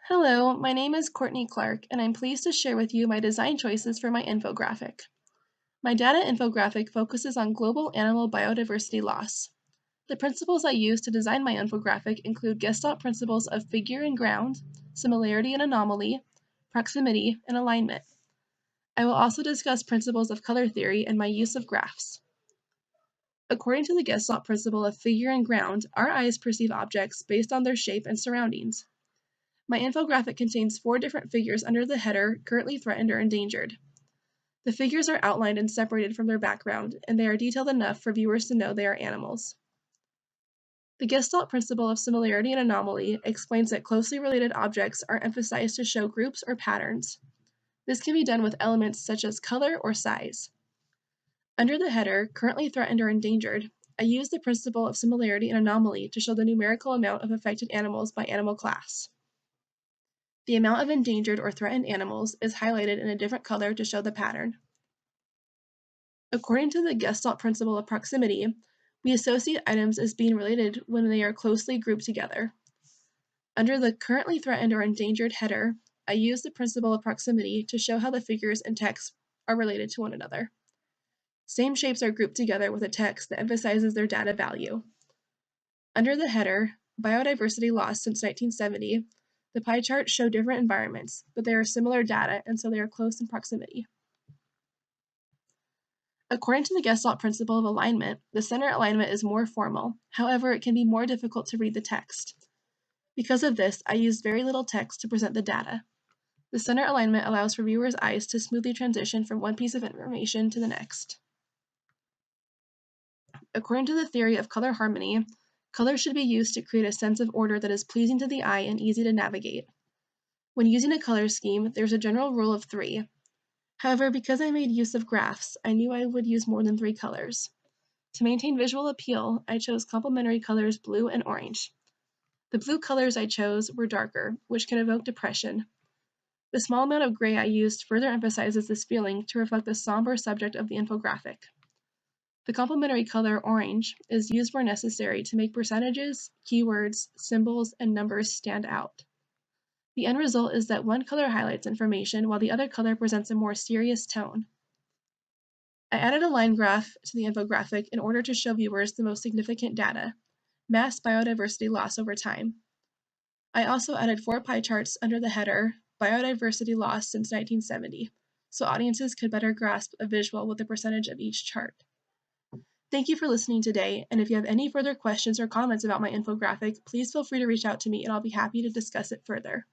Hello, my name is Courtney Clark, and I'm pleased to share with you my design choices for my infographic. My data infographic focuses on global animal biodiversity loss. The principles I use to design my infographic include Gestalt principles of figure and ground, similarity and anomaly, proximity, and alignment. I will also discuss principles of color theory and my use of graphs. According to the Gestalt principle of figure and ground, our eyes perceive objects based on their shape and surroundings. My infographic contains 4 different figures under the header currently threatened or endangered. The figures are outlined and separated from their background, and they are detailed enough for viewers to know they are animals. The Gestalt principle of similarity and anomaly explains that closely related objects are emphasized to show groups or patterns. This can be done with elements such as color or size. Under the header, currently threatened or endangered, I use the principle of similarity and anomaly to show the numerical amount of affected animals by animal class. The amount of endangered or threatened animals is highlighted in a different color to show the pattern. According to the Gestalt principle of proximity, we associate items as being related when they are closely grouped together. Under the currently threatened or endangered header, I use the principle of proximity to show how the figures and text are related to one another. Same shapes are grouped together with a text that emphasizes their data value. Under the header, Biodiversity Lost Since 1970, the pie charts show different environments, but they are similar data, and so they are close in proximity. According to the Gestalt principle of alignment, the center alignment is more formal. However, it can be more difficult to read the text. Because of this, I used very little text to present the data. The center alignment allows for viewers' eyes to smoothly transition from one piece of information to the next. According to the theory of color harmony, color should be used to create a sense of order that is pleasing to the eye and easy to navigate. When using a color scheme, there's a general rule of 3. However, because I made use of graphs, I knew I would use more than 3 colors. To maintain visual appeal, I chose complementary colors blue and orange. The blue colors I chose were darker, which can evoke depression. The small amount of gray I used further emphasizes this feeling to reflect the somber subject of the infographic. The complementary color orange is used where necessary to make percentages, keywords, symbols, and numbers stand out. The end result is that one color highlights information while the other color presents a more serious tone. I added a line graph to the infographic in order to show viewers the most significant data, mass biodiversity loss over time. I also added 4 pie charts under the header, Biodiversity Loss Since 1970, so audiences could better grasp a visual with the percentage of each chart. Thank you for listening today, and if you have any further questions or comments about my infographic, please feel free to reach out to me and I'll be happy to discuss it further.